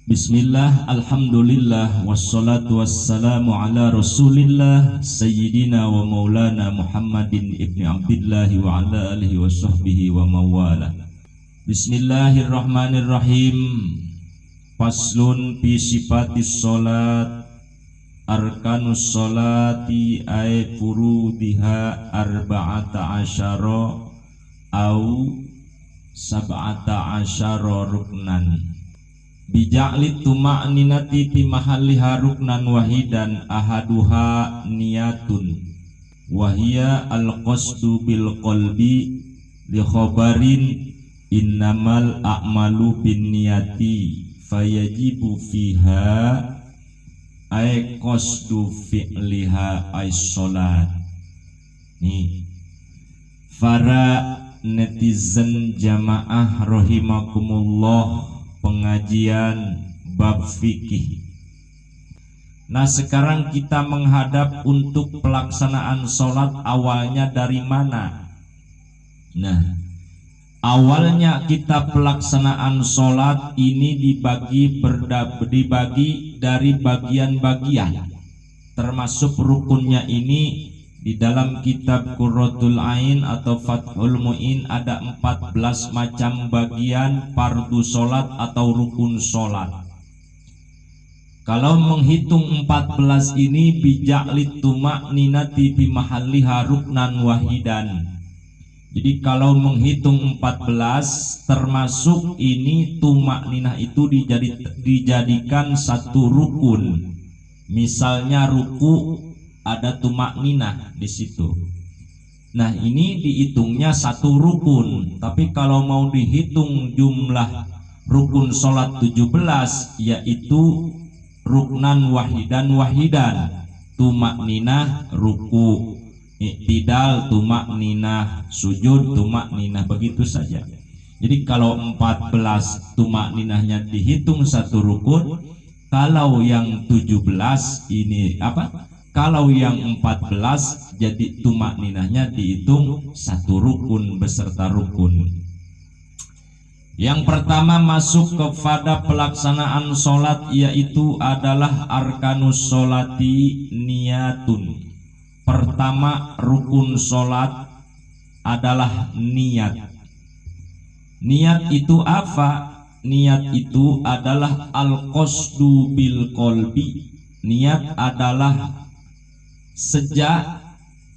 Bismillah, alhamdulillah, wassalatu wassalamu ala rasulillah Sayyidina wa maulana Muhammadin ibni Abdillah wa ala alihi wa sahbihi wa mawala. Bismillahirrahmanirrahim. Faslun fi sifatis sholat. Arkanus sholati ay furudiha arba'ata asyara au sab'ata asyara ruknan bija'li tuma'ninati fi mahalliha ruknan wahidan ahaduha niyatun wahia al-qasdu bil qalbi li khabarin innamal a'malu bin niyati fayajibu fiha ay qasdu fi'liha ay sholat. Nih para netizen jamaah rahimakumullah, pengajian bab fikih. Nah, sekarang kita menghadap untuk pelaksanaan sholat awalnya dari mana? Nah, awalnya kita pelaksanaan sholat ini dibagi dari bagian-bagian, termasuk rukunnya ini. Di dalam kitab Qurratul Ain atau Fathul Mu'in ada 14 macam bagian fardu sholat atau rukun sholat. Kalau menghitung 14 ini bija'lit tuma'ninati bi mahalliha ruknan wahidan. Jadi kalau menghitung 14 termasuk ini tuma'ninah itu dijadikan satu rukun. Misalnya ruku ada tumakninah di situ. Nah, ini dihitungnya satu rukun. Tapi kalau mau dihitung jumlah rukun sholat 17, yaitu ruknan wahidan. Tumakninah ruku, i'tidal tumakninah, sujud tumakninah, begitu saja. Jadi kalau 14 tumakninahnya dihitung satu rukun, kalau yang 17 ini apa? Kalau yang 14 jadi tumakninahnya dihitung satu rukun beserta rukun. Yang pertama masuk kepada pelaksanaan sholat yaitu adalah arkanus sholati niyatun. Pertama rukun sholat adalah niat. Niat itu apa? Niat itu adalah al-qasdu bil qalbi. Niat adalah sejak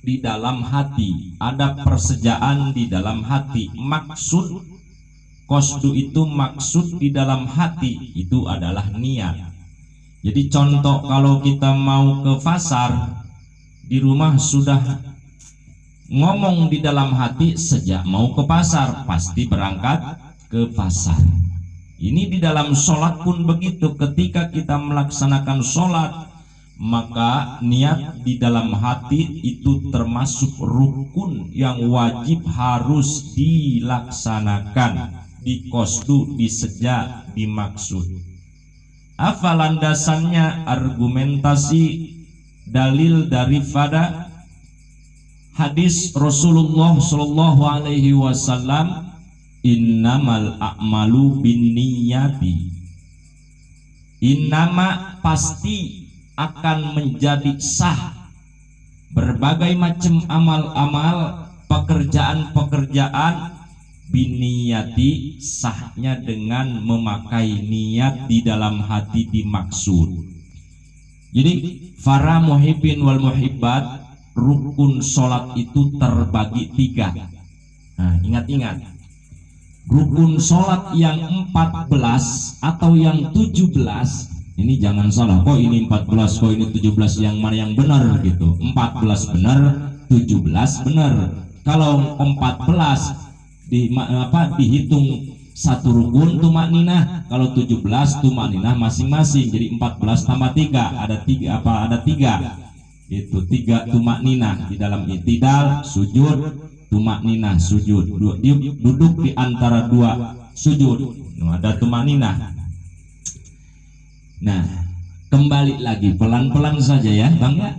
di dalam hati, ada persejaan di dalam hati. Maksud qasdu itu maksud di dalam hati, itu adalah niat. Jadi contoh, kalau kita mau ke pasar, di rumah sudah ngomong di dalam hati sejak mau ke pasar pasti berangkat ke pasar. Ini di dalam sholat pun begitu. Ketika kita melaksanakan sholat, maka niat di dalam hati itu termasuk rukun yang wajib harus dilaksanakan, diqasdu, disejak, dimaksud. Apa landasannya? Argumentasi dalil daripada hadis Rasulullah Shallallahu Alaihi Wasallam, innamal a'malu binniyati. Innama pasti akan menjadi sah berbagai macam amal-amal, pekerjaan-pekerjaan biniyati, sahnya dengan memakai niat di dalam hati dimaksud. Jadi para muhibbin wal muhibbat, rukun sholat itu terbagi 3. Nah, ingat-ingat, rukun sholat yang 14 atau yang 17 ini jangan salah, kok ini 14, kok ini 17, yang mana yang benar gitu. 14 benar, 17 benar. Kalau 14 dihitung satu rukun tumakninah, kalau 17 tumakninah masing-masing. Jadi 14 tambah 3 ada 3. Itu 3 tumakninah di dalam i'tidal, sujud, tumakninah, sujud. Duduk di antara 2 sujud. Ada tumakninah. Nah, kembali lagi pelan-pelan saja ya Bang ya.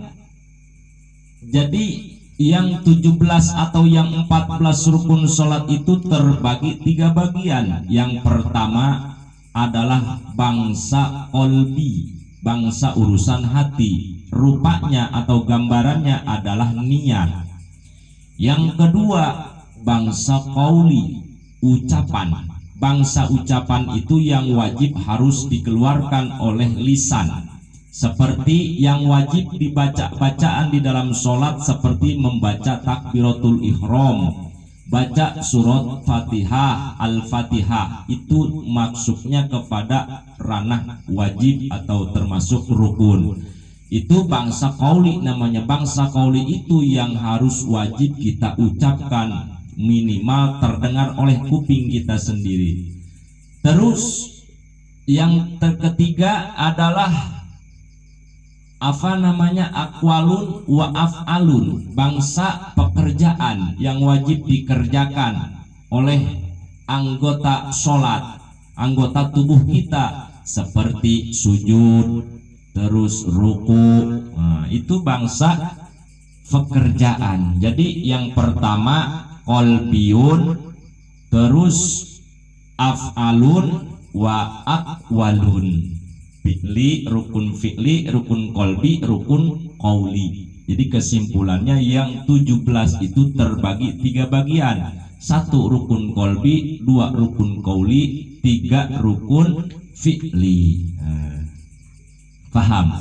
Jadi yang 17 atau yang 14 rukun sholat itu terbagi 3 bagian. Yang pertama adalah bangsa kolbi, bangsa urusan hati. Rupanya atau gambarannya adalah niat. Yang kedua, bangsa qauli, ucapan. Bangsa ucapan itu yang wajib harus dikeluarkan oleh lisan, seperti yang wajib dibaca bacaan di dalam sholat, seperti membaca takbiratul ihram, baca surat Fatihah, Al-Fatihah. Itu maksudnya kepada ranah wajib atau termasuk rukun. Itu bangsa qauli namanya. Bangsa qauli itu yang harus wajib kita ucapkan, minimal terdengar oleh kuping kita sendiri. Terus yang ketiga adalah aqwalun wa af'alun, bangsa pekerjaan yang wajib dikerjakan oleh anggota sholat, anggota tubuh kita, seperti sujud, terus ruku. Nah, itu bangsa pekerjaan. Jadi yang pertama qalbiyun, terus af'alun wa aqwalun. Fi'li, rukun qalbi, rukun qauli. Jadi kesimpulannya yang 17 itu terbagi 3 bagian. 1 rukun qalbi, 2 rukun qauli, 3 rukun fi'li. Paham?